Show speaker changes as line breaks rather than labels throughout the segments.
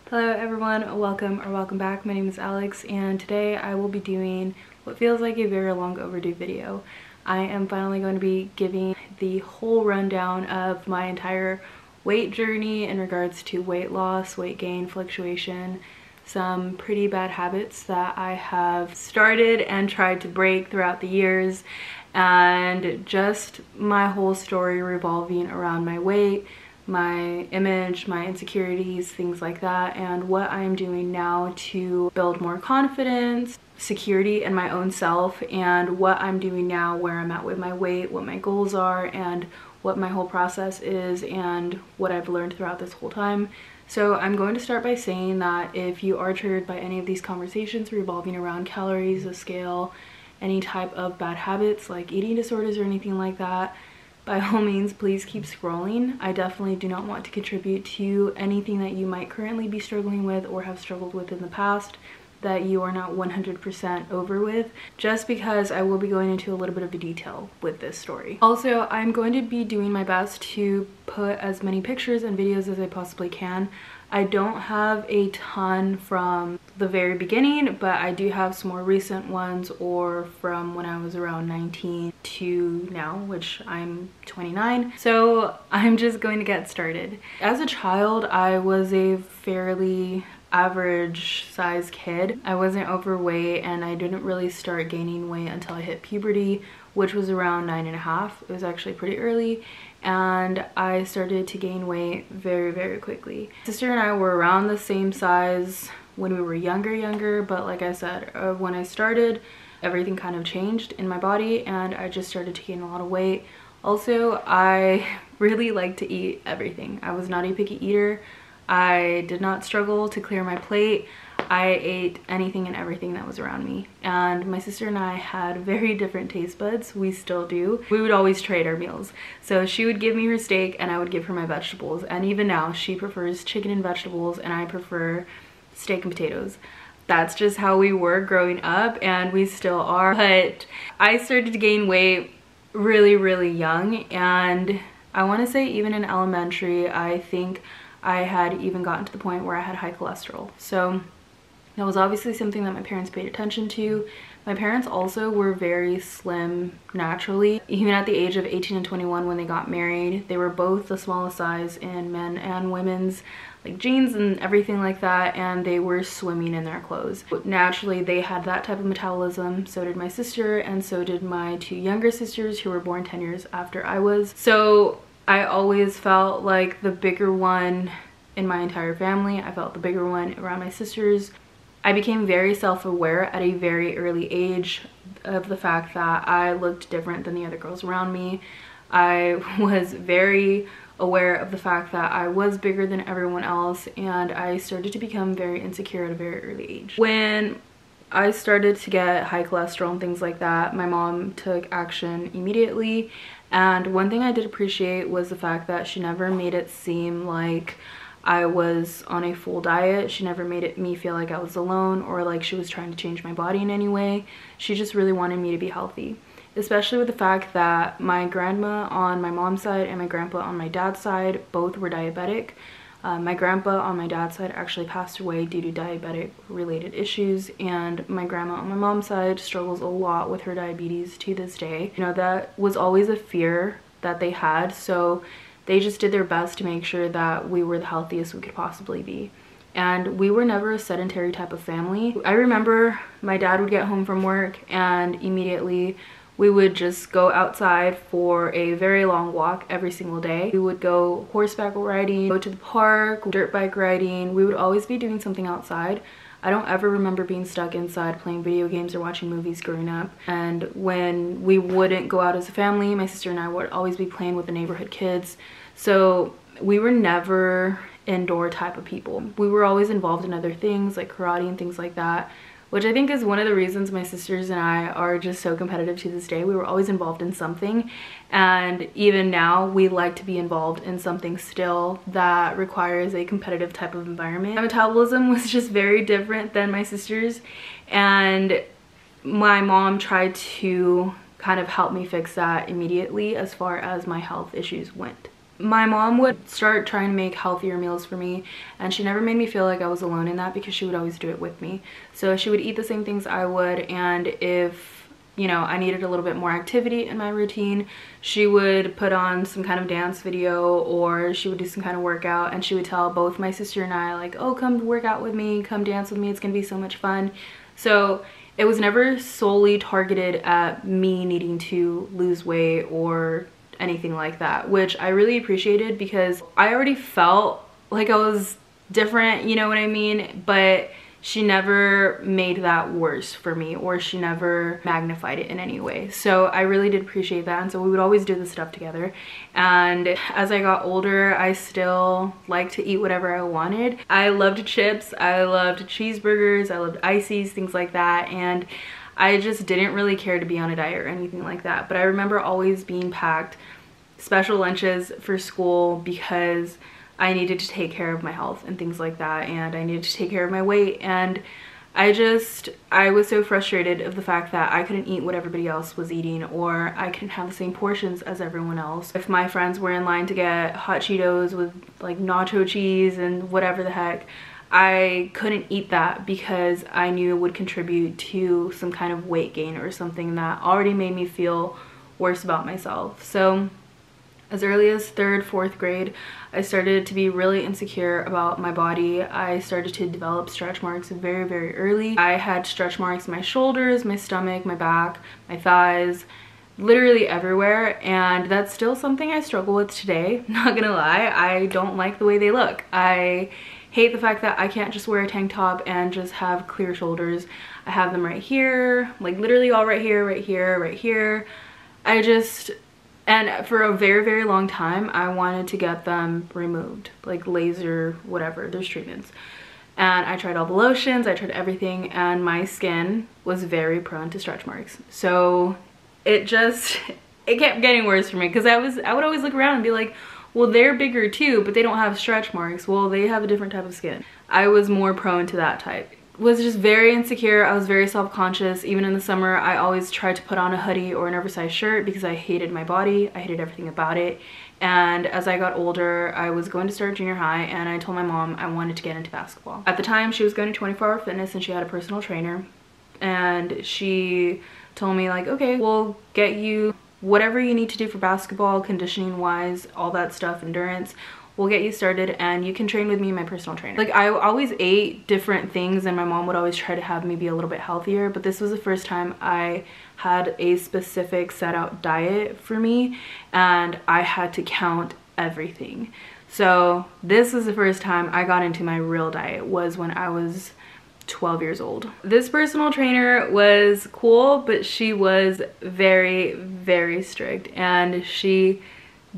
Hello everyone, welcome back. My name is Alex and today I will be doing what feels like a very long overdue video. I am finally going to be giving the whole rundown of my entire weight journey in regards to weight loss, weight gain, fluctuation, some pretty bad habits that I have started and tried to break throughout the years, and just my whole story revolving around my weight, my image, my insecurities, things like that, and what I'm doing now to build more confidence, security in my own self, and what I'm doing now, where I'm at with my weight, what my goals are, and what my whole process is, and what I've learned throughout this whole time. So I'm going to start by saying that if you are triggered by any of these conversations revolving around calories, the scale, any type of bad habits like eating disorders or anything like that, by all means, please keep scrolling. I definitely do not want to contribute to anything that you might currently be struggling with or have struggled with in the past that you are not 100% over with, just because I will be going into a little bit of a detail with this story. Also, I'm going to be doing my best to put as many pictures and videos as I possibly can. I don't have a ton from the very beginning, but I do have some more recent ones, or from when I was around 19 to now, which I'm 29. So I'm just going to get started. As a child, I was a fairly average size kid. I wasn't overweight and I didn't really start gaining weight until I hit puberty, which was around 9.5. It was actually pretty early, and I started to gain weight very quickly. My sister and I were around the same size when we were younger, but like I said, when I started, everything kind of changed in my body and I just started to gain a lot of weight. Also, I really like to eat everything. I was not a picky eater. I did not struggle to clear my plate. I ate anything and everything that was around me. And my sister and I had very different taste buds. We still do. We would always trade our meals. So she would give me her steak and I would give her my vegetables. And even now, she prefers chicken and vegetables and I prefer steak and potatoes. That's just how we were growing up, and we still are. But I started to gain weight really young, and I want to say even in elementary, I think I had even gotten to the point where I had high cholesterol. So that was obviously something that my parents paid attention to. My parents also were very slim naturally. Even at the age of 18 and 21 when they got married, they were both the smallest size in men and women's like jeans and everything like that, and they were swimming in their clothes. Naturally, they had that type of metabolism. So did my sister, and so did my two younger sisters who were born 10 years after I was. So I always felt like the bigger one in my entire family. I felt the bigger one around my sisters. I became very self-aware at a very early age of the fact that I looked different than the other girls around me. I was very aware of the fact that I was bigger than everyone else, and I started to become very insecure at a very early age. When I started to get high cholesterol and things like that, my mom took action immediately. And one thing I did appreciate was the fact that she never made it seem like I was on a full diet. She never made me feel like I was alone or like she was trying to change my body in any way. She just really wanted me to be healthy, especially with the fact that my grandma on my mom's side and my grandpa on my dad's side both were diabetic. My grandpa on my dad's side actually passed away due to diabetic related issues, and my grandma on my mom's side struggles a lot with her diabetes to this day. You know, that was always a fear that they had, so they just did their best to make sure that we were the healthiest we could possibly be. And we were never a sedentary type of family. I remember my dad would get home from work and immediately we would just go outside for a very long walk every single day. We would go horseback riding, go to the park, dirt bike riding. We would always be doing something outside. I don't ever remember being stuck inside playing video games or watching movies growing up. And when we wouldn't go out as a family, my sister and I would always be playing with the neighborhood kids. So we were never indoor type of people. We were always involved in other things like karate and things like that, which I think is one of the reasons my sisters and I are just so competitive to this day. We were always involved in something, and even now we like to be involved in something still that requires a competitive type of environment. My metabolism was just very different than my sister's, and my mom tried to kind of help me fix that immediately as far as my health issues went. my mom would start trying to make healthier meals for me, and she never made me feel like I was alone in that because she would always do it with me. So she would eat the same things I would, and if, you know, I needed a little bit more activity in my routine, she would put on some kind of dance video, or she would do some kind of workout, and she would tell both my sister and I, like, oh, come work out with me, come dance with me, it's gonna be so much fun. So it was never solely targeted at me needing to lose weight or anything like that, which I really appreciated because I already felt like I was different, you know what I mean? But she never made that worse for me, or she never magnified it in any way. So I really did appreciate that, and so we would always do this stuff together. And as I got older, I still liked to eat whatever I wanted. I loved chips, I loved cheeseburgers, I loved ices, things like that, and I just didn't really care to be on a diet or anything like that. But I remember always being packed special lunches for school because I needed to take care of my health and things like that, and I needed to take care of my weight. And I was so frustrated of the fact that I couldn't eat what everybody else was eating, or I couldn't have the same portions as everyone else. If my friends were in line to get hot Cheetos with like nacho cheese and whatever the heck, I couldn't eat that because I knew it would contribute to some kind of weight gain or something that already made me feel worse about myself. So as early as 3rd, 4th grade, I started to be really insecure about my body. I started to develop stretch marks very, very early. I had stretch marks in my shoulders, my stomach, my back, my thighs, literally everywhere, and that's still something I struggle with today, not gonna lie. I don't like the way they look. I hate the fact that I can't just wear a tank top and just have clear shoulders. I have them right here, like literally all right here, right here, right here. And for a very, very long time, I wanted to get them removed, like laser, whatever, there's treatments. And I tried all the lotions, I tried everything, and my skin was very prone to stretch marks. So it kept getting worse for me, because I would always look around and be like, well, they're bigger too, but they don't have stretch marks. Well, they have a different type of skin. I was more prone to that type. Was just very insecure. I was very self-conscious. Even in the summer, I always tried to put on a hoodie or an oversized shirt because I hated my body. I hated everything about it. And as I got older, I was going to start junior high, and I told my mom I wanted to get into basketball. At the time, she was going to 24-hour fitness, and she had a personal trainer. And she told me, like, okay, we'll get you whatever you need to do for basketball, conditioning wise, all that stuff, endurance. We'll get you started, and you can train with me, my personal trainer. Like, I always ate different things, and my mom would always try to have me be a little bit healthier, but this was the first time I had a specific set out diet for me, and I had to count everything. So this was the first time I got into my real diet, was when I was 12 years old. This personal trainer was cool, but she was very, very strict, and she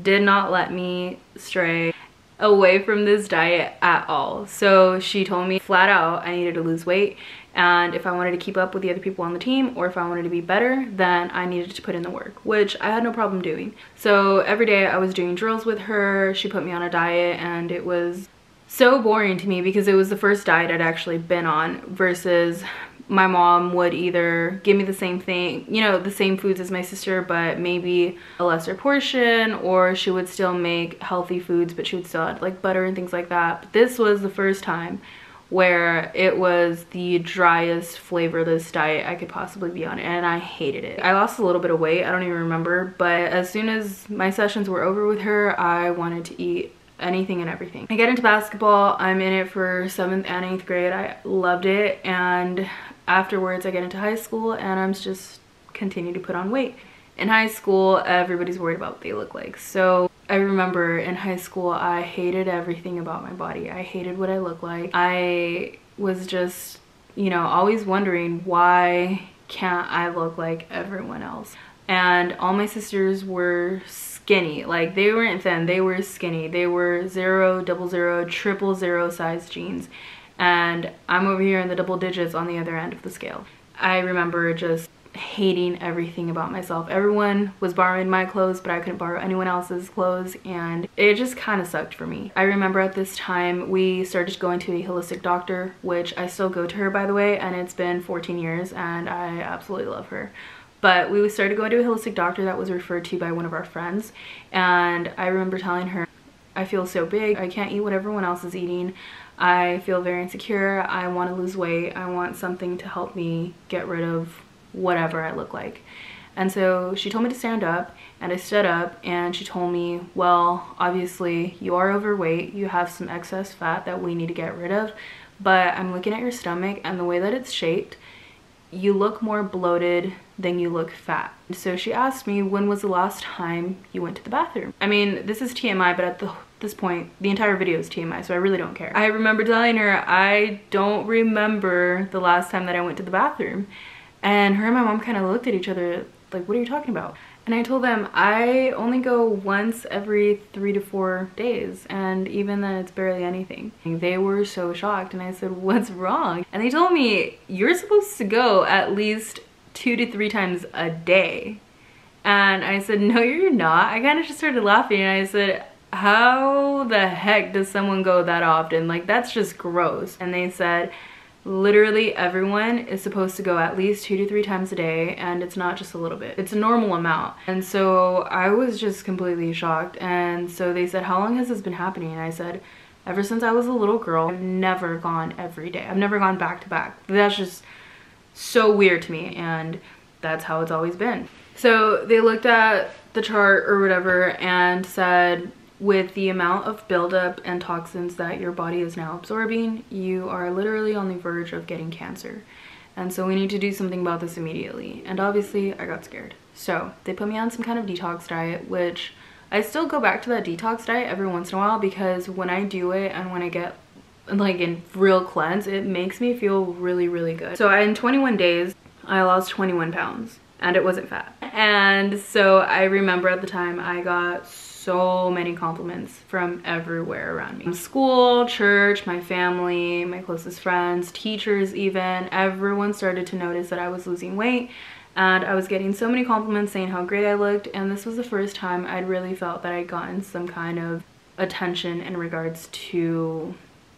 did not let me stray away from this diet at all. So she told me flat out I needed to lose weight, and if I wanted to keep up with the other people on the team, or if I wanted to be better, then I needed to put in the work, which I had no problem doing. So every day I was doing drills with her. She put me on a diet, and it was so boring to me because it was the first diet I'd actually been on, versus my mom would either give me the same thing, you know, the same foods as my sister, but maybe a lesser portion, or she would still make healthy foods, but she would still add like butter and things like that. But this was the first time where it was the driest, flavorless diet I could possibly be on, and I hated it. I lost a little bit of weight, I don't even remember, but as soon as my sessions were over with her, I wanted to eat anything and everything. I get into basketball. I'm in it for 7th and 8th grade. I loved it, and afterwards I get into high school, and I'm just continue to put on weight. In high school, everybody's worried about what they look like. So I remember in high school, I hated everything about my body. I hated what I looked like. I was just, you know, always wondering, why can't I look like everyone else? And all my sisters were skinny. Like, they weren't thin, they were skinny. They were 0, 00, 000 size jeans, and I'm over here in the double digits on the other end of the scale. I remember just hating everything about myself. Everyone was borrowing my clothes, but I couldn't borrow anyone else's clothes, and it just kind of sucked for me. I remember at this time we started going to a holistic doctor, which I still go to her, by the way, and it's been 14 years, and I absolutely love her. But we started going to a holistic doctor that was referred to by one of our friends, and I remember telling her, I feel so big. I can't eat what everyone else is eating. I feel very insecure. I want to lose weight. I want something to help me get rid of whatever I look like. And so she told me to stand up, and I stood up, and she told me, well, obviously you are overweight. You have some excess fat that we need to get rid of, but I'm looking at your stomach and the way that it's shaped, you look more bloated than you look fat. So she asked me, when was the last time you went to the bathroom? I mean, this is TMI, but at this point, the entire video is TMI, so I really don't care. I remember telling her, I don't remember the last time that I went to the bathroom. And her and my mom kind of looked at each other like, what are you talking about? And I told them, I only go once every 3 to 4 days, and even then it's barely anything. And they were so shocked, and I said, what's wrong? And they told me, you're supposed to go at least 2 to 3 times a day. And I said, no, you're not. I kind of just started laughing, and I said, how the heck does someone go that often? Like, that's just gross. And they said, literally everyone is supposed to go at least 2 to 3 times a day, and it's not just a little bit, it's a normal amount. And so I was just completely shocked. And so they said, how long has this been happening? And I said, ever since I was a little girl. I've never gone every day. I've never gone back to back. That's just so weird to me, and that's how it's always been. So they looked at the chart or whatever and said, with the amount of buildup and toxins that your body is now absorbing, you are literally on the verge of getting cancer. And so we need to do something about this immediately. And obviously I got scared. So they put me on some kind of detox diet, which I still go back to that detox diet every once in a while, because when I do it and when I get like in real cleanse, it makes me feel really, really good. So in 21 days, I lost 21 pounds, and it wasn't fat. And so I remember at the time I got so many compliments from everywhere around me. From school, church, my family, my closest friends, teachers even. Everyone started to notice that I was losing weight, and I was getting so many compliments saying how great I looked. And this was the first time I'd really felt that I'd gotten some kind of attention in regards to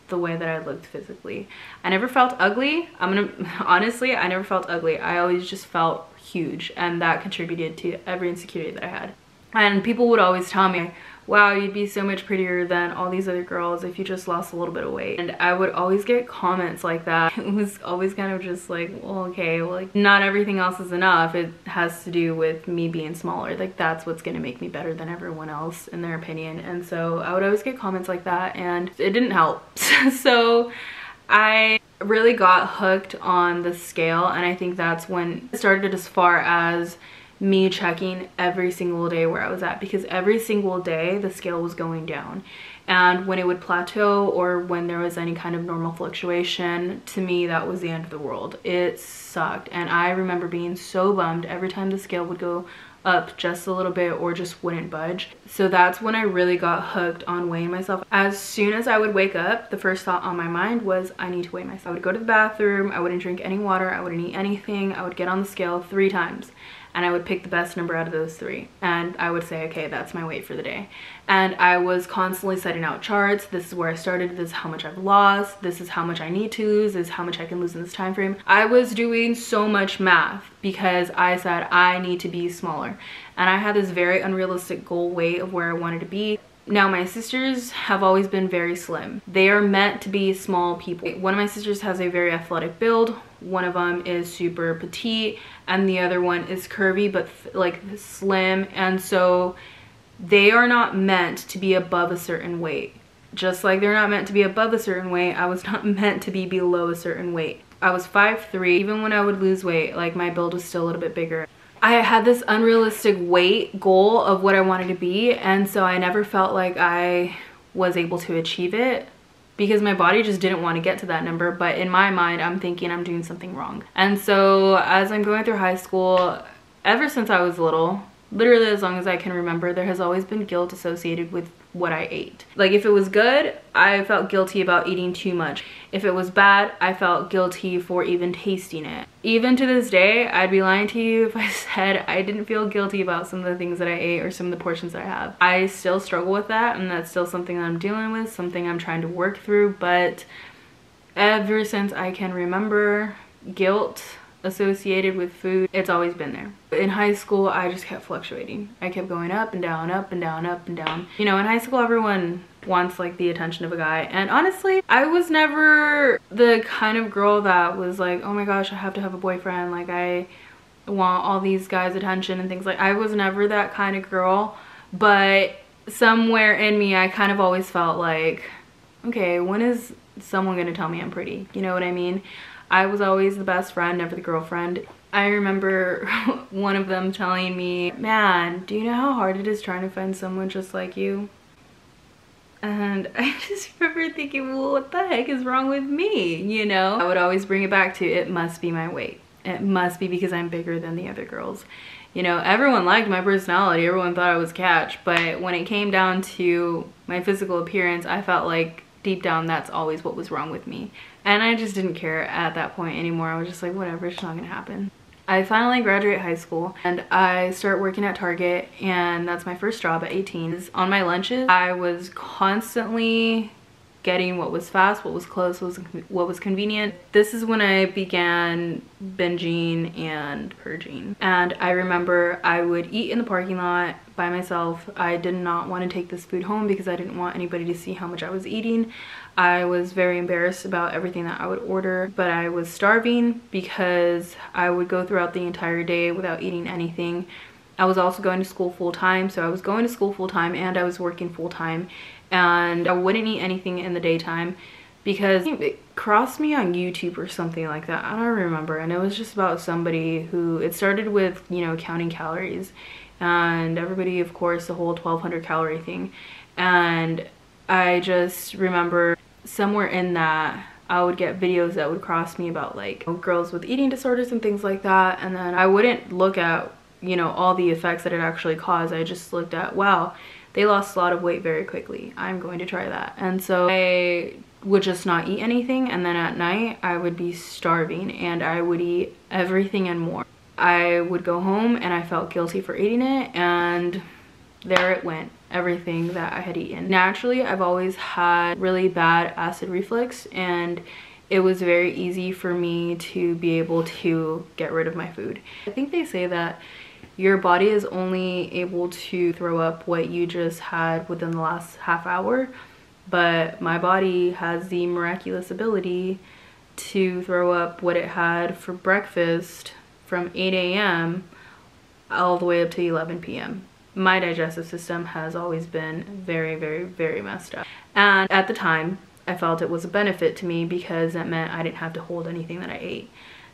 the way that I looked physically. I never felt ugly. Honestly, I never felt ugly. I always just felt huge, and that contributed to every insecurity that I had. And people would always tell me, wow, you'd be so much prettier than all these other girls if you just lost a little bit of weight. And I would always get comments like that. It was always kind of just like, well, okay, well, like, not everything else is enough. It has to do with me being smaller. Like, that's what's gonna make me better than everyone else in their opinion. And so I would always get comments like that, and it didn't help. So I really got hooked on the scale, and I think that's when it started, as far as me checking every single day where I was at, because every single day the scale was going down. And when it would plateau, or when there was any kind of normal fluctuation, to me that was the end of the world. It sucked, and I remember being so bummed every time the scale would go up just a little bit or just wouldn't budge. So that's when I really got hooked on weighing myself. As soon as I would wake up, the first thought on my mind was, I need to weigh myself. I would go to the bathroom, I wouldn't drink any water, I wouldn't eat anything, I would get on the scale 3 times. And I would pick the best number out of those 3. And I would say, okay, that's my weight for the day. And I was constantly setting out charts. This is where I started. This is how much I've lost. This is how much I need to lose. This is how much I can lose in this time frame. I was doing so much math because I said I need to be smaller. And I had this very unrealistic goal weight of where I wanted to be. Now, my sisters have always been very slim. They are meant to be small people. One of my sisters has a very athletic build. One of them is super petite, and the other one is curvy but like slim. And so they are not meant to be above a certain weight. Just like they're not meant to be above a certain weight, I was not meant to be below a certain weight. I was 5'3". Even when I would lose weight, like, my build was still a little bit bigger. I had this unrealistic weight goal of what I wanted to be, and so I never felt like I was able to achieve it, because my body just didn't want to get to that number. But in my mind, I'm thinking I'm doing something wrong. And so as I'm going through high school, ever since I was little, literally as long as I can remember, there has always been guilt associated with what I ate. Like, if it was good, I felt guilty about eating too much. If it was bad, I felt guilty for even tasting it. Even to this day, I'd be lying to you if I said I didn't feel guilty about some of the things that I ate or some of the portions that I have. I still struggle with that, and that's still something that I'm dealing with, something I'm trying to work through. But ever since I can remember, guilt associated with food, it's always been there. In high school, I just kept fluctuating. I kept going up and down, up and down, up and down. You know, in high school, everyone wants like the attention of a guy. And honestly, I was never the kind of girl that was like, oh my gosh, I have to have a boyfriend, like I want all these guys' attention and things. Like, I was never that kind of girl, but somewhere in me I kind of always felt like, okay, when is someone gonna tell me I'm pretty? You know what I mean? I was always the best friend, never the girlfriend. I remember one of them telling me, man, do you know how hard it is trying to find someone just like you? And I just remember thinking, well, what the heck is wrong with me? You know, I would always bring it back to, it must be my weight. It must be because I'm bigger than the other girls. You know, everyone liked my personality, everyone thought I was catch, but when it came down to my physical appearance, I felt like deep down that's always what was wrong with me. And I just didn't care at that point anymore. I was just like, whatever, it's not gonna happen. I finally graduate high school and I start working at Target, and that's my first job at 18. On my lunches, I was constantly getting what was fast, what was close, what was convenient. This is when I began binging and purging. And I remember I would eat in the parking lot by myself. I did not want to take this food home because I didn't want anybody to see how much I was eating. I was very embarrassed about everything that I would order, but I was starving because I would go throughout the entire day without eating anything. I was also going to school full-time, so I was going to school full-time and I was working full-time, and I wouldn't eat anything in the daytime because it crossed me on YouTube or something like that. I don't remember, and it was just about somebody who, it started with, you know, counting calories, and everybody, of course, the whole 1200 calorie thing. And I just remember somewhere in that I would get videos that would cross me about like girls with eating disorders and things like that, and then I wouldn't look at, you know, all the effects that it actually caused. I just looked at, wow, they lost a lot of weight very quickly, I'm going to try that. And so I would just not eat anything, and then at night I would be starving and I would eat everything and more. I would go home and I felt guilty for eating it, and there it went, everything that I had eaten. Naturally, I've always had really bad acid reflux, and it was very easy for me to be able to get rid of my food. I think they say that your body is only able to throw up what you just had within the last half hour, but my body has the miraculous ability to throw up what it had for breakfast from 8 a.m. all the way up to 11 p.m. My digestive system has always been very, very, very messed up. And at the time, I felt it was a benefit to me because that meant I didn't have to hold anything that I ate.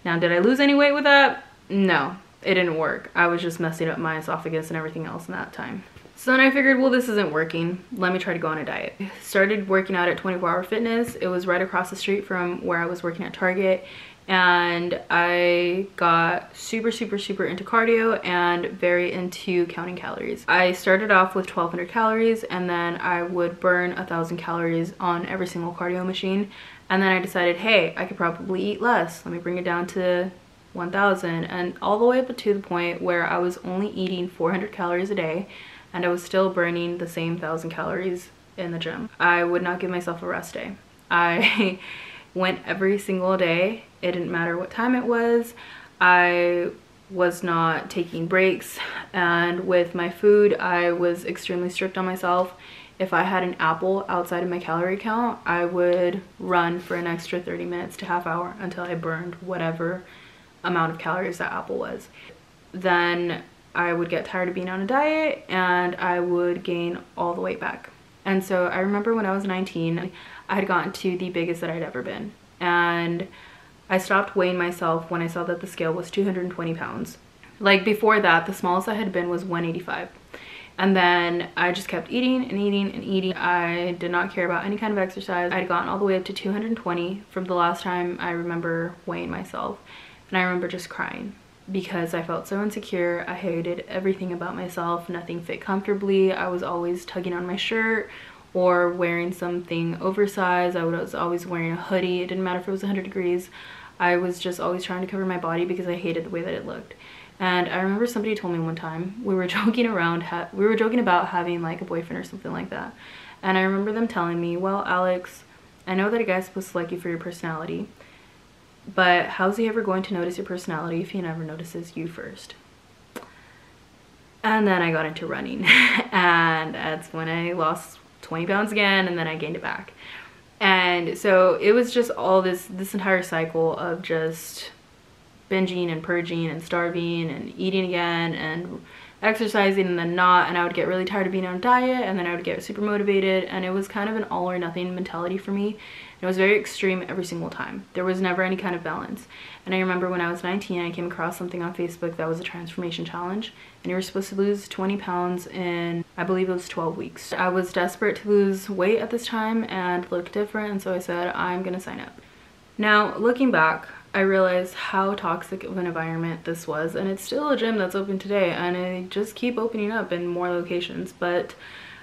Now, did I lose any weight with that? No. It didn't work. I was just messing up my esophagus and everything else in that time. So then I figured, well, this isn't working. Let me try to go on a diet. Started working out at 24 Hour Fitness. It was right across the street from where I was working at Target. And I got super, super, super into cardio and very into counting calories. I started off with 1200 calories, and then I would burn 1000 calories on every single cardio machine. And then I decided, hey, I could probably eat less. Let me bring it down to 1000, and all the way up to the point where I was only eating 400 calories a day, and I was still burning the same 1000 calories in the gym. I would not give myself a rest day. I went every single day. It didn't matter what time it was. I was not taking breaks, and with my food, I was extremely strict on myself. If I had an apple outside of my calorie count, I would run for an extra 30 minutes to half hour until I burned whatever amount of calories that apple was. Then I would get tired of being on a diet and I would gain all the weight back. And so I remember when I was 19, I had gotten to the biggest that I'd ever been. And I stopped weighing myself when I saw that the scale was 220 pounds. Like before that, the smallest I had been was 185. And then I just kept eating and eating and eating. I did not care about any kind of exercise. I'd gotten all the way up to 220 from the last time I remember weighing myself. And I remember just crying because I felt so insecure. I hated everything about myself. Nothing fit comfortably. I was always tugging on my shirt or wearing something oversized. I was always wearing a hoodie. It didn't matter if it was 100 degrees. I was just always trying to cover my body because I hated the way that it looked. And I remember somebody told me one time, we were joking about having like a boyfriend or something like that. And I remember them telling me, well, Alex, I know that a guy's supposed to like you for your personality, but how's he ever going to notice your personality if he never notices you first? And then I got into running and that's when I lost 20 pounds again, and then I gained it back. And so it was just all this entire cycle of just binging and purging and starving and eating again and exercising and then not, and I would get really tired of being on a diet, and then I would get super motivated, and it was kind of an all or nothing mentality for me. It was very extreme every single time. There was never any kind of balance. And I remember when I was 19, I came across something on Facebook that was a transformation challenge, and you were supposed to lose 20 pounds in, I believe it was 12 weeks. I was desperate to lose weight at this time and look different, and so I said, I'm gonna sign up. Now, looking back, I realized how toxic of an environment this was, and it's still a gym that's open today, and I just keep opening up in more locations. But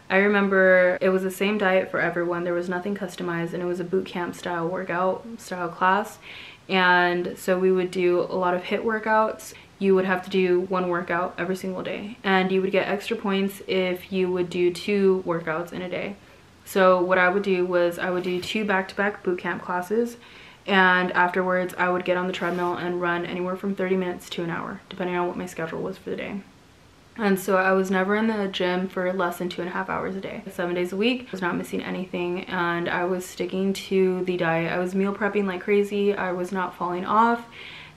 I remember it was the same diet for everyone. There was nothing customized, and it was a boot camp style workout style class. And so we would do a lot of HIIT workouts. You would have to do one workout every single day, and you would get extra points if you would do 2 workouts in a day. So what I would do was I would do 2 back-to-back boot camp classes, and afterwards I would get on the treadmill and run anywhere from 30 minutes to an hour, depending on what my schedule was for the day. And so I was never in the gym for less than 2.5 hours a day. 7 days a week, I was not missing anything, and I was sticking to the diet. I was meal prepping like crazy. I was not falling off,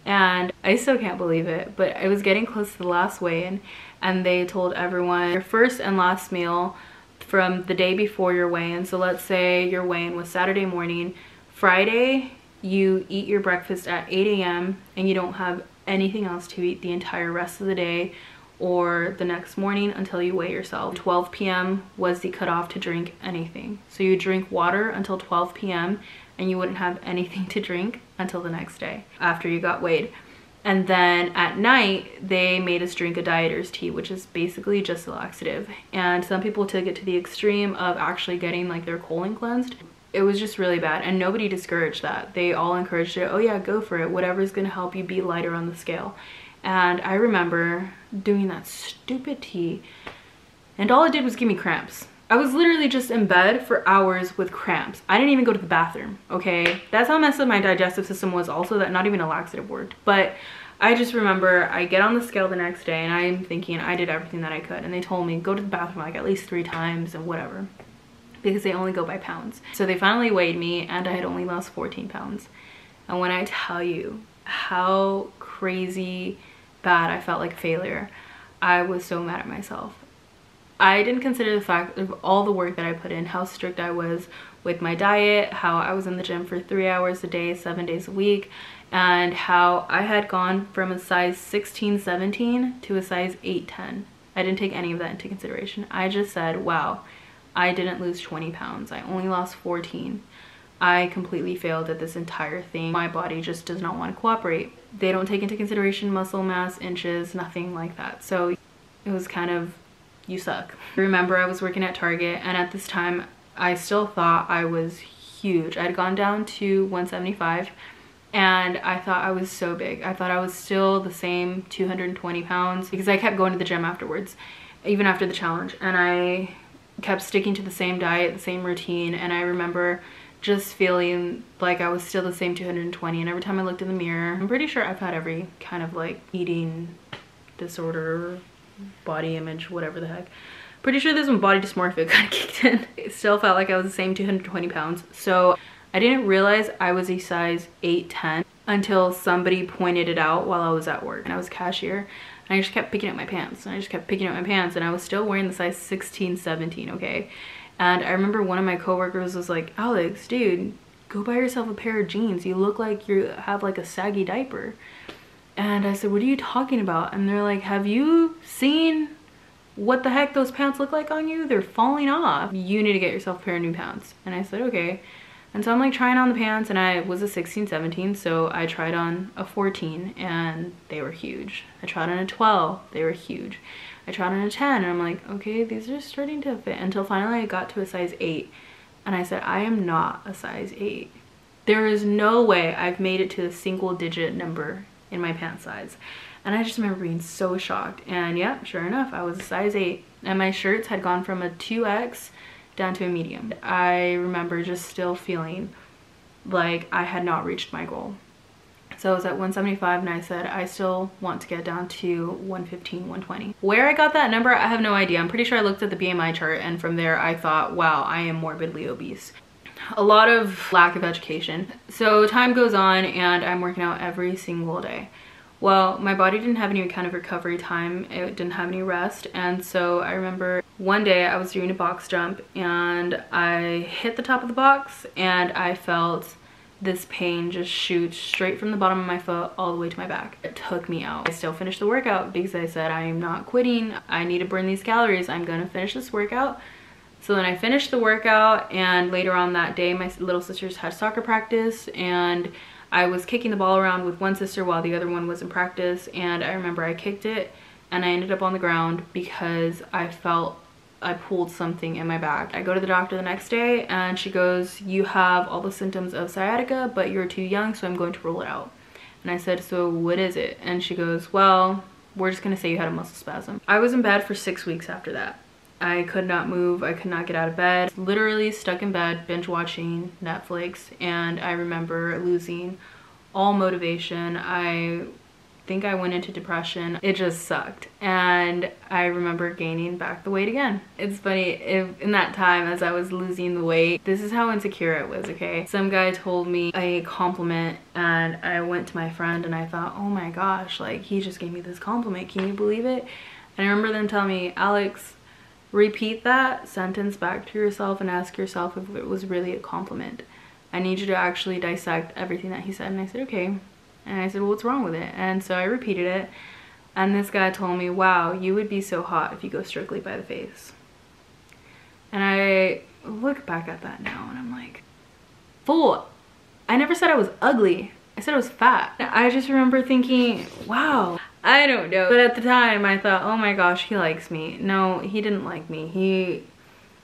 and I still can't believe it, but I was getting close to the last weigh-in, and they told everyone your first and last meal from the day before your weigh-in. So let's say your weigh-in was Saturday morning. Friday, you eat your breakfast at 8 a.m. and you don't have anything else to eat the entire rest of the day or the next morning until you weigh yourself. 12 p.m. was the cutoff to drink anything. So you drink water until 12 p.m. and you wouldn't have anything to drink until the next day after you got weighed. And then at night, they made us drink a dieter's tea, which is basically just a laxative. And some people took it to the extreme of actually getting like their colon cleansed. It was just really bad, and nobody discouraged that. They all encouraged it. Oh yeah, go for it. Whatever's gonna help you be lighter on the scale. And I remember doing that stupid tea, and all it did was give me cramps. I was literally just in bed for hours with cramps. I didn't even go to the bathroom, okay? That's how messed up my digestive system was also, that not even a laxative worked. But I just remember I get on the scale the next day, and I'm thinking I did everything that I could. And they told me, go to the bathroom like at least 3 times and whatever, because they only go by pounds. So they finally weighed me, and I had only lost 14 pounds. And when I tell you how crazy bad I felt like a failure, I was so mad at myself. I didn't consider the fact of all the work that I put in, how strict I was with my diet, how I was in the gym for 3 hours a day, 7 days a week, and how I had gone from a size 16, 17 to a size 8, 10. I didn't take any of that into consideration. I just said, wow, I didn't lose 20 pounds. I only lost 14. I completely failed at this entire thing. My body just does not want to cooperate. They don't take into consideration muscle mass, inches, nothing like that. So it was kind of, you suck. I remember I was working at Target, and at this time I still thought I was huge. I had gone down to 175, and I thought I was so big. I thought I was still the same 220 pounds because I kept going to the gym afterwards, even after the challenge, and I kept sticking to the same diet, the same routine. And I remember just feeling like I was still the same 220, and every time I looked in the mirror, I'm pretty sure I've had every kind of like eating disorder, body image, whatever the heck. Pretty sure this one body dysmorphia kind of kicked in. It still felt like I was the same 220 pounds. So I didn't realize I was a size 8, 10 until somebody pointed it out while I was at work. And I was a cashier, and I just kept picking up my pants, and I just kept picking up my pants, and I was still wearing the size 16, 17, okay? And I remember one of my coworkers was like, Alex, dude, go buy yourself a pair of jeans. You look like you have like a saggy diaper. And I said, what are you talking about? And they're like, have you seen what the heck those pants look like on you? They're falling off. You need to get yourself a pair of new pants. And I said, okay. And so I'm like trying on the pants, and I was a 16, 17, so I tried on a 14, and they were huge. I tried on a 12, they were huge. I tried on a 10, and I'm like, okay, these are starting to fit, until finally I got to a size 8, and I said, I am not a size 8. There is no way I've made it to a single digit number in my pant size. And I just remember being so shocked, and yeah, sure enough, I was a size 8, and my shirts had gone from a 2X down to a medium. I remember just still feeling like I had not reached my goal. So I was at 175 and I said, I still want to get down to 115, 120. Where I got that number, I have no idea. I'm pretty sure I looked at the BMI chart and from there I thought, wow, I am morbidly obese. A lot of lack of education. So time goes on and I'm working out every single day. Well, my body didn't have any kind of recovery time. It didn't have any rest. And so I remember one day I was doing a box jump and I hit the top of the box and I felt this pain just shoot straight from the bottom of my foot all the way to my back. It took me out. I still finished the workout because I said, I am not quitting. I need to burn these calories. I'm gonna finish this workout. So then I finished the workout, and later on that day, my little sisters had soccer practice and I was kicking the ball around with one sister while the other one was in practice. And I remember I kicked it and I ended up on the ground because I felt I pulled something in my back. I go to the doctor the next day and she goes, you have all the symptoms of sciatica, but you're too young, so I'm going to rule it out. And I said, so what is it? And she goes, well, we're just gonna say you had a muscle spasm. I was in bed for 6 weeks after that. I could not move, I could not get out of bed. Literally stuck in bed, binge watching Netflix, and I remember losing all motivation. I think I went into depression. It just sucked. And I remember gaining back the weight again. It's funny, in that time as I was losing the weight, this is how insecure I was, okay? Some guy told me a compliment and I went to my friend and I thought, oh my gosh, like he just gave me this compliment, can you believe it? And I remember them telling me, Alex, repeat that sentence back to yourself and ask yourself if it was really a compliment. I need you to actually dissect everything that he said. And I said, okay. And I said, well, what's wrong with it? And so I repeated it. And this guy told me, wow, you would be so hot if you go strictly by the face. And I look back at that now and I'm like, fool, I never said I was ugly. I said I was fat. I just remember thinking, wow, I don't know. But at the time I thought, oh my gosh, he likes me. No, he didn't like me. He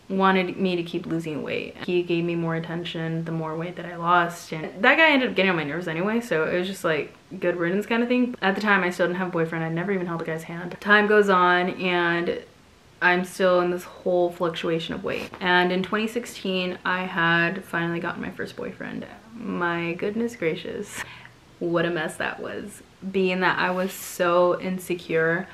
wanted me to keep losing weight. He gave me more attention the more weight that I lost, and that guy ended up getting on my nerves anyway, so it was just like good riddance kind of thing. At the time I still didn't have a boyfriend. I never even held a guy's hand. Time goes on and I'm still in this whole fluctuation of weight. And in 2016 I had finally gotten my first boyfriend. My goodness gracious, what a mess that was. Being that I was so insecure,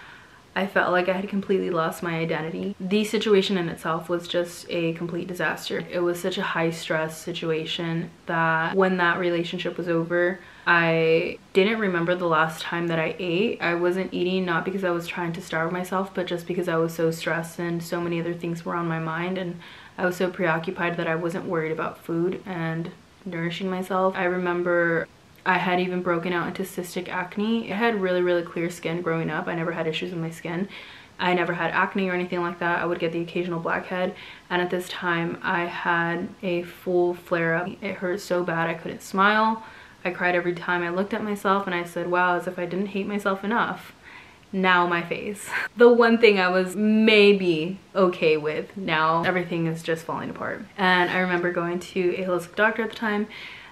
I felt like I had completely lost my identity. The situation in itself was just a complete disaster. It was such a high stress situation that when that relationship was over, I didn't remember the last time that I ate. I wasn't eating not because I was trying to starve myself, but just because I was so stressed and so many other things were on my mind, and I was so preoccupied that I wasn't worried about food and nourishing myself. I remember I had even broken out into cystic acne. I had really clear skin growing up. I never had issues with my skin. I never had acne or anything like that. I would get the occasional blackhead, and at this time I had a full flare-up. It hurt so bad I couldn't smile. I cried every time I looked at myself, and I said, wow, as if I didn't hate myself enough. Now my face. The one thing I was maybe okay with, now everything is just falling apart. And I remember going to a holistic doctor at the time,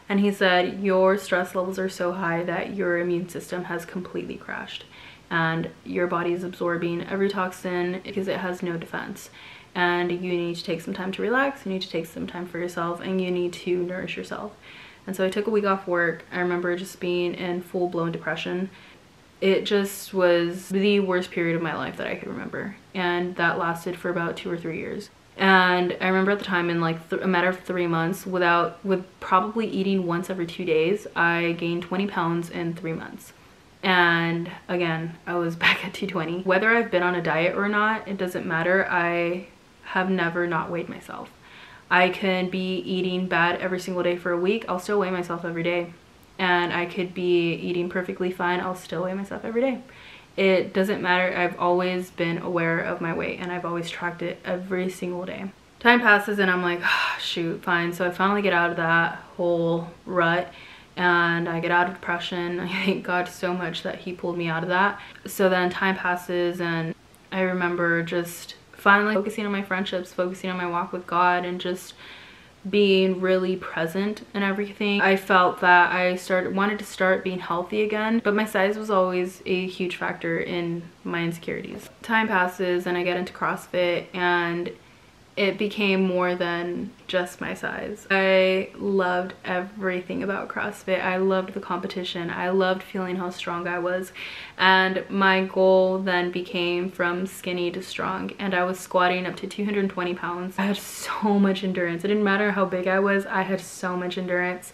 and he said, your stress levels are so high that your immune system has completely crashed and your body is absorbing every toxin because it has no defense, and you need to take some time to relax, you need to take some time for yourself, and you need to nourish yourself. And so I took a week off work. I remember just being in full-blown depression. It just was the worst period of my life that I could remember, and that lasted for about 2 or 3 years. And I remember at the time, in like a matter of 3 months, with probably eating once every 2 days, I gained 20 pounds in 3 months. And again, I was back at 220. Whether I've been on a diet or not, it doesn't matter. I have never not weighed myself. I can be eating bad every single day for a week. I'll still weigh myself every day. And I could be eating perfectly fine. I'll still weigh myself every day. It doesn't matter. I've always been aware of my weight, and I've always tracked it every single day. Time passes and I'm like, oh, shoot, fine. So I finally get out of that whole rut and I get out of depression. I thank God so much that he pulled me out of that. So then time passes and I remember just finally focusing on my friendships, focusing on my walk with God, and just being really present and everything. I felt that I wanted to start being healthy again, but my size was always a huge factor in my insecurities. Time passes and I get into CrossFit, and it became more than just my size. I loved everything about CrossFit. I loved the competition. I loved feeling how strong I was. And my goal then became from skinny to strong. And I was squatting up to 220 pounds. I had so much endurance. It didn't matter how big I was. I had so much endurance.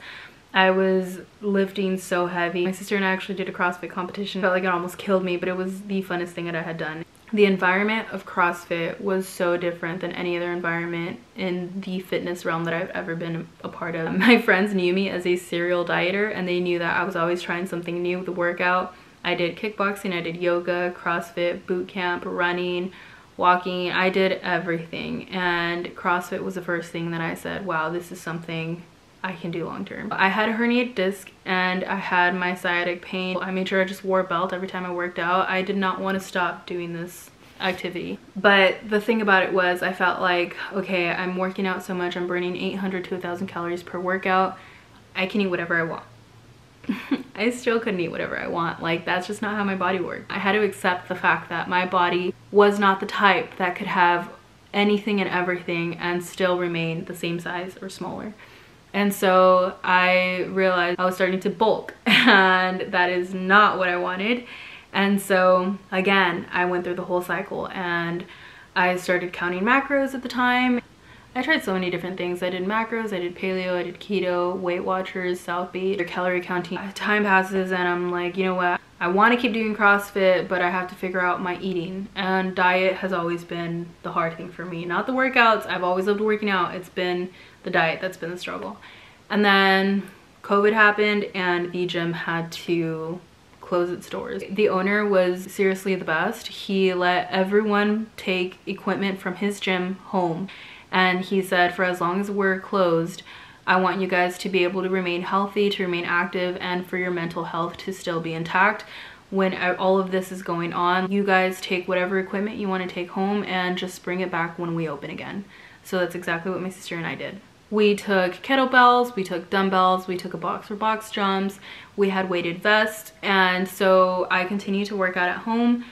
I was lifting so heavy. My sister and I actually did a CrossFit competition. Felt like it almost killed me, but it was the funnest thing that I had done. The environment of CrossFit was so different than any other environment in the fitness realm that I've ever been a part of. My friends knew me as a serial dieter, and they knew that I was always trying something new with the workout. I did kickboxing, I did yoga, CrossFit, boot camp, running, walking. I did everything, and CrossFit was the first thing that I said, wow, this is something I can do long term. I had a herniated disc and I had my sciatic pain. I made sure I just wore a belt every time I worked out. I did not want to stop doing this activity. But the thing about it was I felt like, okay, I'm working out so much, I'm burning 800 to 1,000 calories per workout. I can eat whatever I want. I still couldn't eat whatever I want. Like, that's just not how my body worked. I had to accept the fact that my body was not the type that could have anything and everything and still remain the same size or smaller. And so I realized I was starting to bulk, and that is not what I wanted. And so again, I went through the whole cycle and I started counting macros at the time. I tried so many different things. I did macros, I did paleo, I did keto, Weight Watchers, South Beach, or calorie counting. Time passes and I'm like, you know what? I want to keep doing CrossFit, but I have to figure out my eating. And diet has always been the hard thing for me. Not the workouts. I've always loved working out. It's been the diet that's been the struggle. And then COVID happened and the gym had to close its doors. The owner was seriously the best. He let everyone take equipment from his gym home. And he said, for as long as we're closed, I want you guys to be able to remain healthy, to remain active, and for your mental health to still be intact. When all of this is going on, you guys take whatever equipment you want to take home and just bring it back when we open again. So that's exactly what my sister and I did. We took kettlebells, we took dumbbells, we took a box for box jumps, we had weighted vests, and so I continued to work out at home.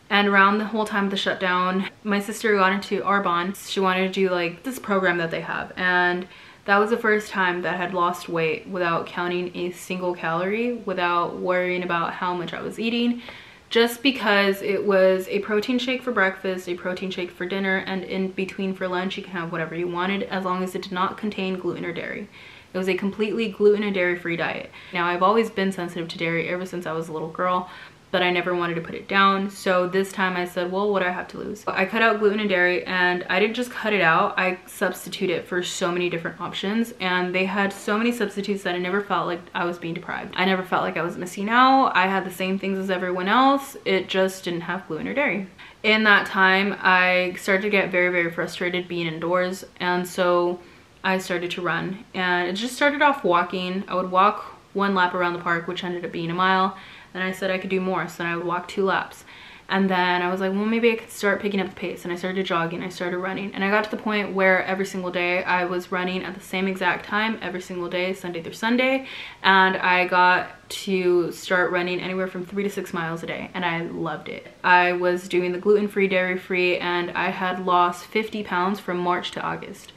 And around the whole time of the shutdown, my sister got into Arbonne. She wanted to do like this program that they have, and that was the first time that I had lost weight without counting a single calorie, without worrying about how much I was eating, just because it was a protein shake for breakfast, a protein shake for dinner, and in between for lunch you can have whatever you wanted as long as it did not contain gluten or dairy. It was a completely gluten and dairy free diet. Now, I've always been sensitive to dairy ever since I was a little girl, but I never wanted to put it down. So this time I said, well, what do I have to lose? I cut out gluten and dairy, and I didn't just cut it out, I substituted it for so many different options, and they had so many substitutes that I never felt like I was being deprived. I never felt like I was missing out. I had the same things as everyone else. It just didn't have gluten or dairy. In that time, I started to get very, very frustrated being indoors, and so I started to run. And it just started off walking. I would walk one lap around the park, which ended up being a mile. Then I said I could do more, so then I would walk 2 laps. And then I was like, well, maybe I could start picking up the pace. And I started jogging, I started running. And I got to the point where every single day I was running at the same exact time, every single day, Sunday through Sunday. And I got to start running anywhere from 3 to 6 miles a day. And I loved it. I was doing the gluten-free, dairy-free, and I had lost 50 pounds from March to August.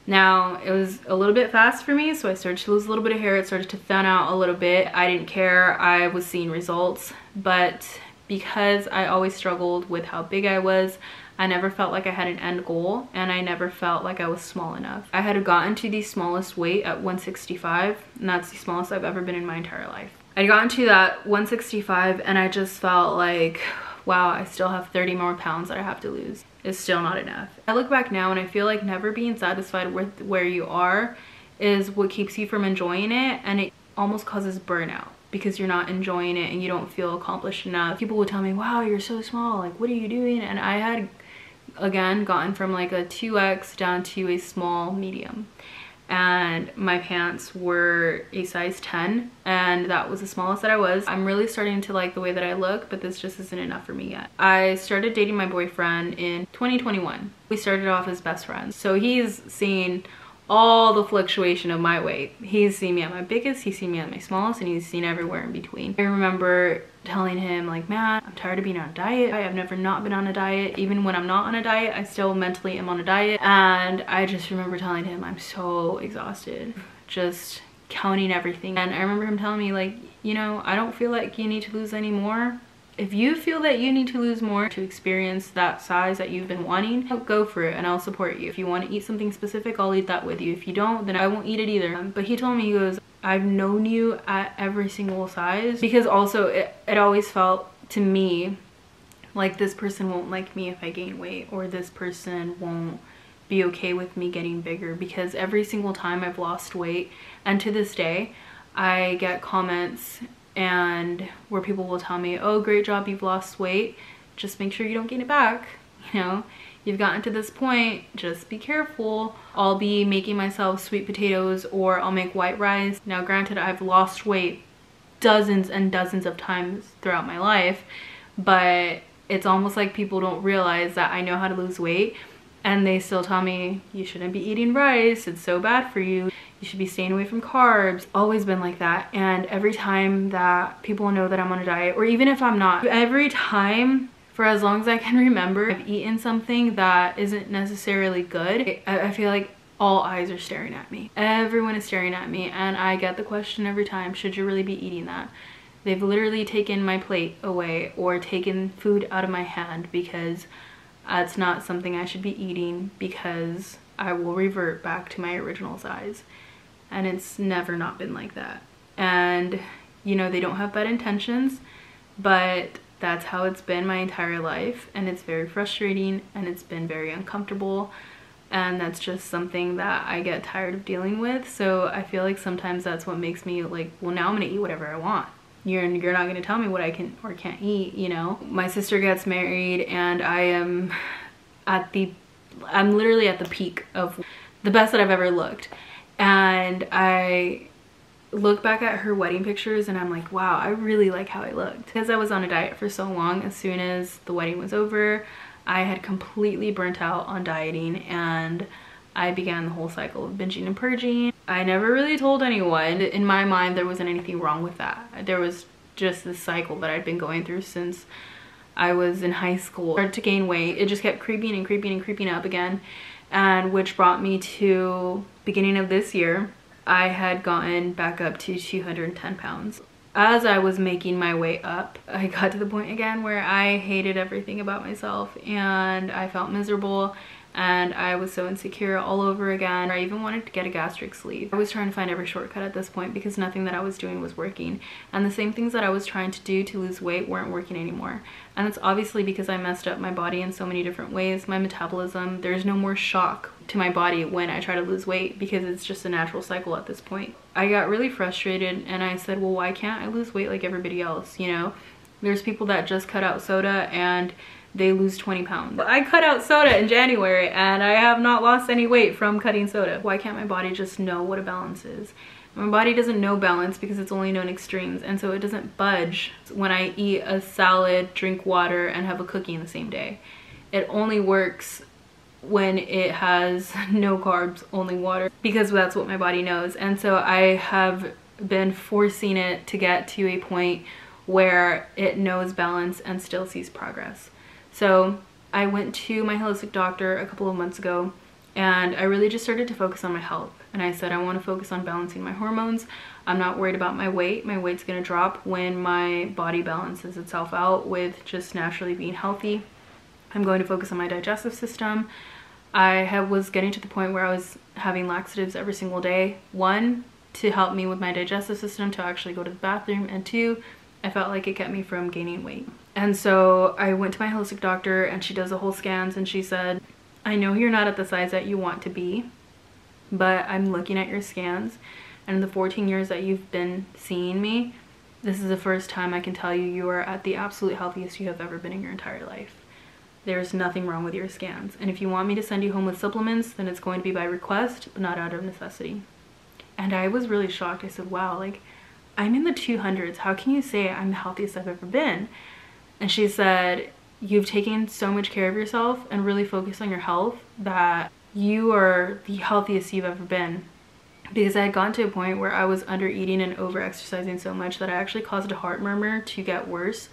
Now, it was a little bit fast for me, so I started to lose a little bit of hair. It started to thin out a little bit. I didn't care. I was seeing results. But because I always struggled with how big I was, I never felt like I had an end goal, and I never felt like I was small enough. I had gotten to the smallest weight at 165, and that's the smallest I've ever been in my entire life. I got into that 165, and I just felt like, wow, I still have 30 more pounds that I have to lose. It's still not enough. I look back now and I feel like never being satisfied with where you are is what keeps you from enjoying it, and it almost causes burnout because you're not enjoying it and you don't feel accomplished enough. People would tell me, wow, you're so small, like what are you doing? And I had, again, gotten from like a 2X down to a small medium. And my pants were a size 10, and that was the smallest that I was. I'm really starting to like the way that I look, but this just isn't enough for me yet. I started dating my boyfriend in 2021. We started off as best friends. So he's seen all the fluctuation of my weight. He's seen me at my biggest, he's seen me at my smallest, and he's seen everywhere in between. I remember telling him like, Matt, I'm tired of being on a diet. I've never not been on a diet. Even when I'm not on a diet, I still mentally am on a diet. And I just remember telling him I'm so exhausted, just counting everything. And I remember him telling me like, you know, I don't feel like you need to lose any more. If you feel that you need to lose more to experience that size that you've been wanting, go for it and I'll support you. If you want to eat something specific, I'll eat that with you. If you don't, then I won't eat it either. But he told me, he goes, I've known you at every single size, because also it always felt to me like this person won't like me if I gain weight, or this person won't be okay with me getting bigger, because every single time I've lost weight, and to this day I get comments and where people will tell me, oh, great job, you've lost weight, just make sure you don't gain it back, you know, you've gotten to this point, just be careful. I'll be making myself sweet potatoes, or I'll make white rice. Now granted, I've lost weight dozens and dozens of times throughout my life, but it's almost like people don't realize that I know how to lose weight, and they still tell me, you shouldn't be eating rice, it's so bad for you, you should be staying away from carbs. Always been like that. And every time that people know that I'm on a diet, or even if I'm not, every time for as long as I can remember, I've eaten something that isn't necessarily good. I feel like all eyes are staring at me. Everyone is staring at me, and I get the question every time, should you really be eating that? They've literally taken my plate away or taken food out of my hand because it's not something I should be eating, because I will revert back to my original size. And it's never not been like that. And you know, they don't have bad intentions, but that's how it's been my entire life, and it's very frustrating and it's been very uncomfortable, and that's just something that I get tired of dealing with. So I feel like sometimes that's what makes me like, well, now I'm gonna eat whatever I want. You're not gonna tell me what I can or can't eat, you know? My sister gets married, and I'm literally at the peak of the best that I've ever looked. And I look back at her wedding pictures and I'm like, wow, I really like how I looked. Because I was on a diet for so long, as soon as the wedding was over, I had completely burnt out on dieting, and I began the whole cycle of binging and purging. I never really told anyone. In my mind, there wasn't anything wrong with that. There was just this cycle that I'd been going through since I was in high school. I started to gain weight. It just kept creeping and creeping and creeping up again, and which brought me to beginning of this year. I had gotten back up to 210 pounds. As I was making my way up, I got to the point again where I hated everything about myself, and I felt miserable, and I was so insecure all over again. I even wanted to get a gastric sleeve. I was trying to find every shortcut at this point, because nothing that I was doing was working, and the same things that I was trying to do to lose weight weren't working anymore. And it's obviously because I messed up my body in so many different ways. My metabolism, there's no more shock to my body when I try to lose weight, because it's just a natural cycle at this point. I got really frustrated, and I said, well, why can't I lose weight like everybody else, you know? There's people that just cut out soda and they lose 20 pounds. I cut out soda in January and I have not lost any weight from cutting soda. Why can't my body just know what a balance is? My body doesn't know balance because it's only known extremes, and so it doesn't budge when I eat a salad, drink water, and have a cookie in the same day. It only works when it has no carbs, only water, because that's what my body knows. And so I have been forcing it to get to a point where it knows balance and still sees progress. So I went to my holistic doctor a couple of months ago, and I really just started to focus on my health. And I said, I want to focus on balancing my hormones. I'm not worried about my weight. My weight's going to drop when my body balances itself out with just naturally being healthy. I'm going to focus on my digestive system. I was getting to the point where I was having laxatives every single day. One, to help me with my digestive system to actually go to the bathroom, and two, I felt like it kept me from gaining weight. And so I went to my holistic doctor, and she does the whole scans, and she said, I know you're not at the size that you want to be, but I'm looking at your scans, and in the 14 years that you've been seeing me, this is the first time I can tell you you are at the absolute healthiest you have ever been in your entire life. There's nothing wrong with your scans. And if you want me to send you home with supplements, then it's going to be by request, but not out of necessity. And I was really shocked. I said, wow, like, I'm in the 200s. How can you say I'm the healthiest I've ever been? And she said, you've taken so much care of yourself and really focused on your health that you are the healthiest you've ever been. Because I had gotten to a point where I was under eating and over exercising so much that I actually caused a heart murmur to get worse.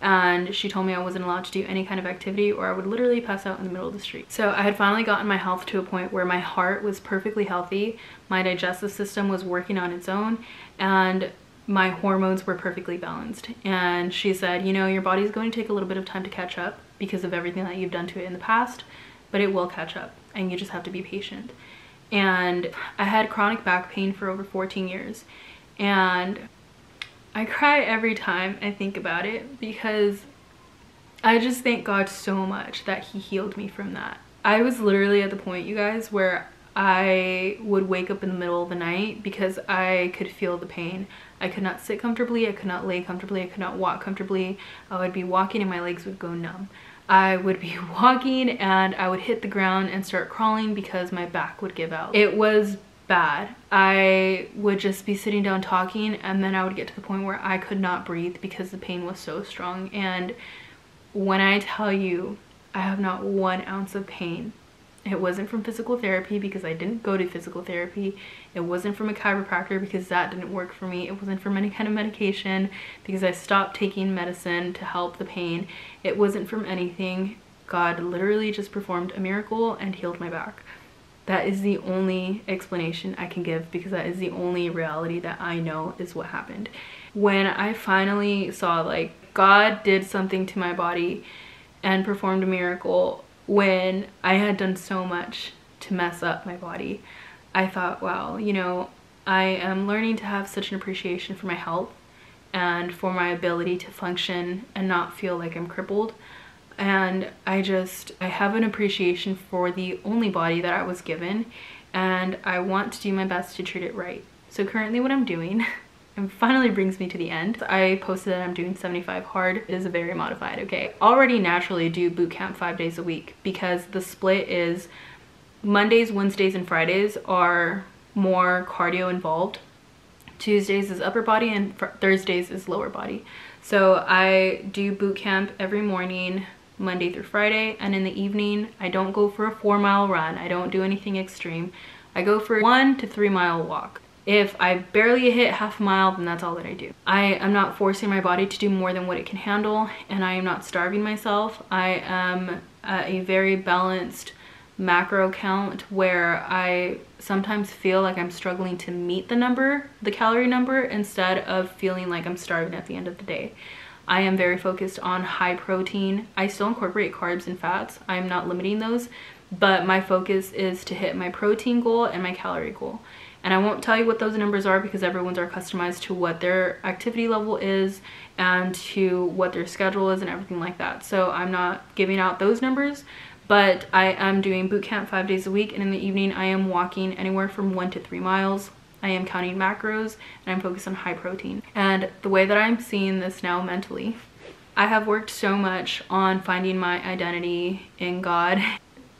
And she told me I wasn't allowed to do any kind of activity or I would literally pass out in the middle of the street. So I had finally gotten my health to a point where my heart was perfectly healthy, my digestive system was working on its own, and my hormones were perfectly balanced. And she said, you know, your body's going to take a little bit of time to catch up because of everything that you've done to it in the past, but it will catch up and you just have to be patient. And I had chronic back pain for over 14 years. And I cry every time I think about it because I just thank God so much that he healed me from that. I was literally at the point, you guys, where I would wake up in the middle of the night because I could feel the pain. I could not sit comfortably, I could not lay comfortably, I could not walk comfortably. I would be walking and my legs would go numb. I would be walking and I would hit the ground and start crawling because my back would give out. It was bad. I would just be sitting down talking and then I would get to the point where I could not breathe because the pain was so strong. And when I tell you I have not 1 ounce of pain, it wasn't from physical therapy because I didn't go to physical therapy. It wasn't from a chiropractor because that didn't work for me. It wasn't from any kind of medication because I stopped taking medicine to help the pain. It wasn't from anything. God literally just performed a miracle and healed my back. That is the only explanation I can give because that is the only reality that I know is what happened. When I finally saw like God did something to my body and performed a miracle when I had done so much to mess up my body, I thought, wow, you know, I am learning to have such an appreciation for my health and for my ability to function and not feel like I'm crippled. And I have an appreciation for the only body that I was given, and I want to do my best to treat it right. So currently what I'm doing, and finally brings me to the end, I posted that I'm doing 75 hard. It is a very modified, okay? Already naturally do boot camp 5 days a week because the split is Mondays, Wednesdays, and Fridays are more cardio involved. Tuesdays is upper body and Thursdays is lower body. So I do boot camp every morning, Monday through Friday, and in the evening I don't go for a 4-mile run. I don't do anything extreme. I go for a 1 to 3 mile walk. If I barely hit half a mile, then that's all that I do. I am not forcing my body to do more than what it can handle, and I am not starving myself. I am at a very balanced macro count where I sometimes feel like I'm struggling to meet the calorie number, instead of feeling like I'm starving at the end of the day. I am very focused on high protein. I still incorporate carbs and fats. I'm not limiting those, but my focus is to hit my protein goal and my calorie goal. And I won't tell you what those numbers are because everyone's are customized to what their activity level is and to what their schedule is and everything like that. So I'm not giving out those numbers, but I am doing boot camp 5 days a week, and in the evening I am walking anywhere from 1 to 3 miles. I am counting macros and I'm focused on high protein. And the way that I'm seeing this now mentally, I have worked so much on finding my identity in God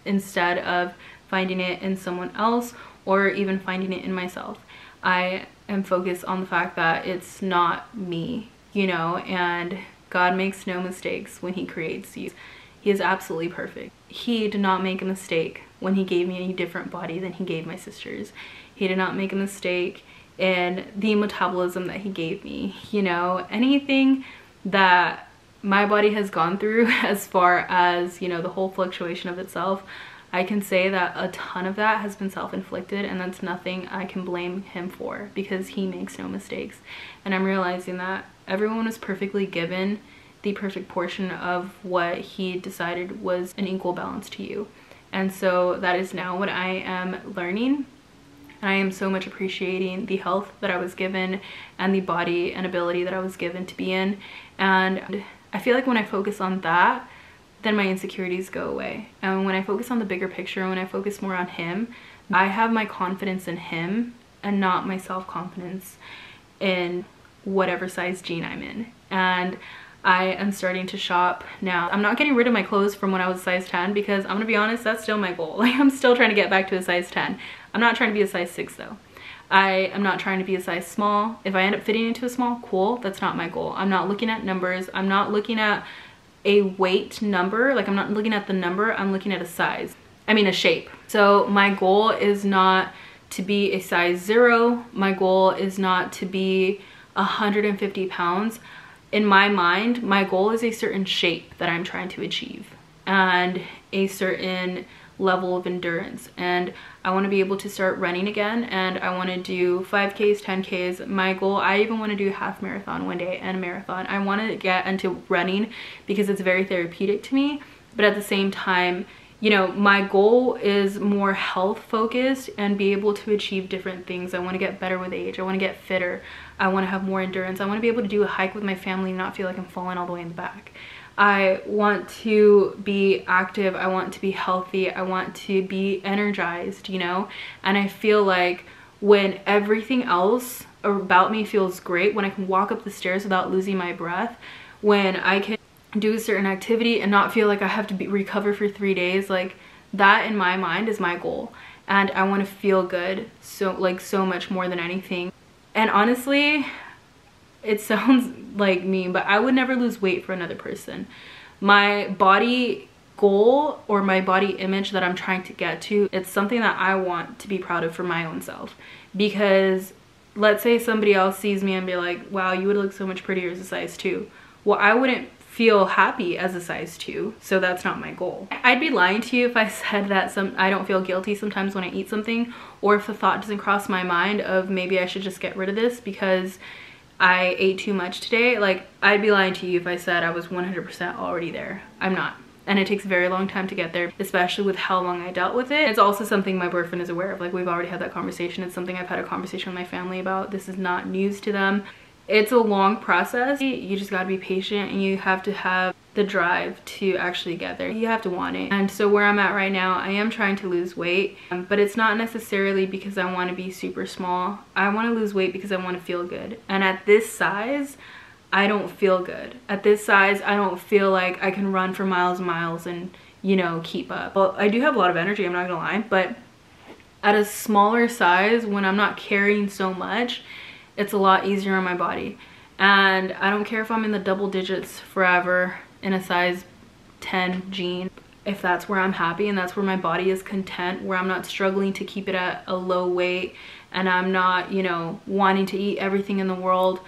instead of finding it in someone else or even finding it in myself. I am focused on the fact that it's not me, you know, and God makes no mistakes when he creates you. He is absolutely perfect. He did not make a mistake when he gave me a different body than he gave my sisters. He did not make a mistake in the metabolism that he gave me. You know, anything that my body has gone through as far as, you know, the whole fluctuation of itself, I can say that a ton of that has been self-inflicted, and that's nothing I can blame him for because he makes no mistakes. And I'm realizing that everyone was perfectly given the perfect portion of what he decided was an equal balance to you. And so that is now what I am learning. And I am so much appreciating the health that I was given and the body and ability that I was given to be in. And I feel like when I focus on that, then my insecurities go away. And when I focus on the bigger picture, when I focus more on him, I have my confidence in him and not my self-confidence in whatever size jean I'm in. And I am starting to shop now. I'm not getting rid of my clothes from when I was size 10 because I'm gonna be honest, that's still my goal. Like, I'm still trying to get back to a size 10. I'm not trying to be a size 6 though. I am not trying to be a size small. If I end up fitting into a small, cool, that's not my goal. I'm not looking at numbers. I'm not looking at a weight number. Like, I'm not looking at the number, I'm looking at a size. I mean a shape. So my goal is not to be a size 0. My goal is not to be 150 pounds. In my mind, my goal is a certain shape that I'm trying to achieve and a certain level of endurance. And I want to be able to start running again, and I want to do 5Ks, 10Ks. My goal, I even want to do a half marathon one day and a marathon. I want to get into running because it's very therapeutic to me, but at the same time, you know, my goal is more health focused and be able to achieve different things. I want to get better with age. I want to get fitter. I want to have more endurance. I want to be able to do a hike with my family and not feel like I'm falling all the way in the back. I want to be active. I want to be healthy. I want to be energized, you know? And I feel like when everything else about me feels great, when I can walk up the stairs without losing my breath, when I can do a certain activity and not feel like I have to recover for 3 days, like that in my mind is my goal. And I want to feel good, so much more than anything. And honestly, it sounds like mean, but I would never lose weight for another person. My body goal or my body image that I'm trying to get to, it's something that I want to be proud of for my own self. Because let's say somebody else sees me and be like, wow, you would look so much prettier as a size 2. Well, I wouldn't feel happy as a size 2, so that's not my goal. I'd be lying to you if I said that I don't feel guilty sometimes when I eat something, or if the thought doesn't cross my mind of maybe I should just get rid of this because I ate too much today. Like, I'd be lying to you if I said I was 100% already there. I'm not. And it takes a very long time to get there, especially with how long I dealt with it. It's also something my boyfriend is aware of. Like, we've already had that conversation. It's something I've had a conversation with my family about. This is not news to them. It's a long process. You just gotta be patient, and you have to have the drive to actually get there. You have to want it. And so where I'm at right now, I am trying to lose weight, but it's not necessarily because I want to be super small. I want to lose weight because I want to feel good. And at this size, I don't feel good. At this size, I don't feel like I can run for miles and miles and, you know, keep up. Well, I do have a lot of energy, I'm not gonna lie, but at a smaller size, when I'm not carrying so much, it's a lot easier on my body. And I don't care if I'm in the double digits forever in a size 10 jean. If that's where I'm happy and that's where my body is content, where I'm not struggling to keep it at a low weight and I'm not, you know, wanting to eat everything in the world,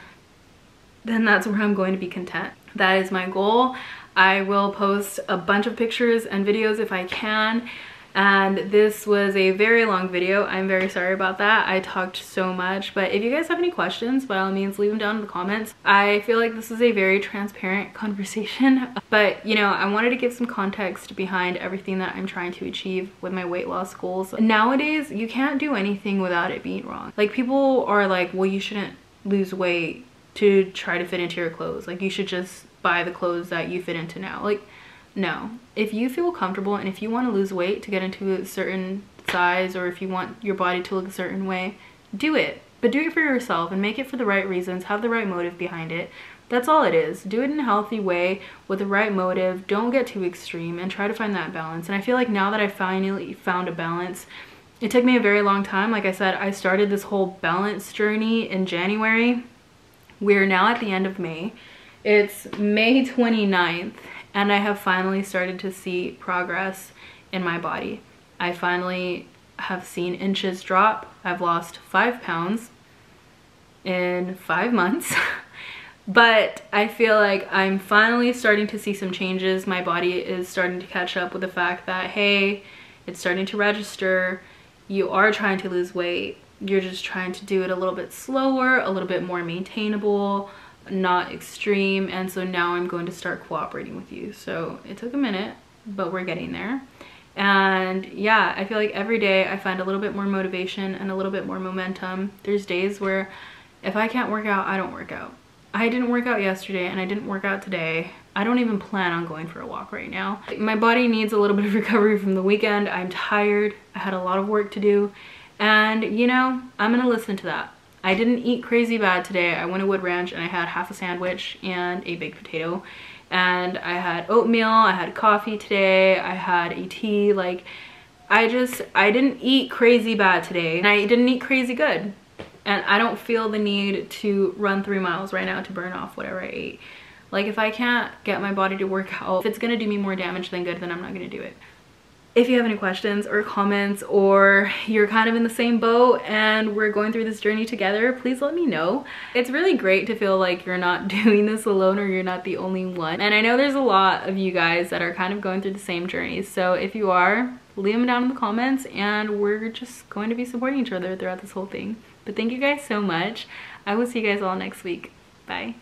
then that's where I'm going to be content. That is my goal. I will post a bunch of pictures and videos if I can. And this was a very long video. I'm very sorry about that. I talked so much, but if you guys have any questions, by all means, leave them down in the comments. I feel like this is a very transparent conversation, but you know, I wanted to give some context behind everything that I'm trying to achieve with my weight loss goals. Nowadays, you can't do anything without it being wrong. Like, people are like, well, you shouldn't lose weight to try to fit into your clothes. Like, you should just buy the clothes that you fit into now. Like, no. If you feel comfortable and if you want to lose weight to get into a certain size, or if you want your body to look a certain way, do it. But do it for yourself and make it for the right reasons. Have the right motive behind it. That's all it is. Do it in a healthy way with the right motive. Don't get too extreme and try to find that balance. And I feel like now that I finally found a balance, it took me a very long time. Like I said, I started this whole balance journey in January. We're now at the end of May. It's May 29th. And I have finally started to see progress in my body. I finally have seen inches drop. I've lost 5 pounds in 5 months. But I feel like I'm finally starting to see some changes. My body is starting to catch up with the fact that, hey, it's starting to register. You are trying to lose weight. You're just trying to do it a little bit slower, a little bit more maintainable, not extreme. And so now I'm going to start cooperating with you. So it took a minute, but we're getting there. And yeah, I feel like every day I find a little bit more motivation and a little bit more momentum. There's days where if I can't work out, I don't work out. I didn't work out yesterday and I didn't work out today. I don't even plan on going for a walk right now. My body needs a little bit of recovery from the weekend. I'm tired. I had a lot of work to do. And you know, I'm gonna listen to that. I didn't eat crazy bad today. I went to Wood Ranch and I had half a sandwich and a baked potato. And I had oatmeal, I had coffee today, I had a tea. Like, I didn't eat crazy bad today. And I didn't eat crazy good. And I don't feel the need to run 3 miles right now to burn off whatever I ate. Like, if I can't get my body to work out, if it's gonna do me more damage than good, then I'm not gonna do it. if you have any questions or comments, or you're kind of in the same boat and we're going through this journey together, please let me know. It's really great to feel like you're not doing this alone or you're not the only one. And I know there's a lot of you guys that are kind of going through the same journeys. So if you are, leave them down in the comments and we're just going to be supporting each other throughout this whole thing. But thank you guys so much. I will see you guys all next week. Bye.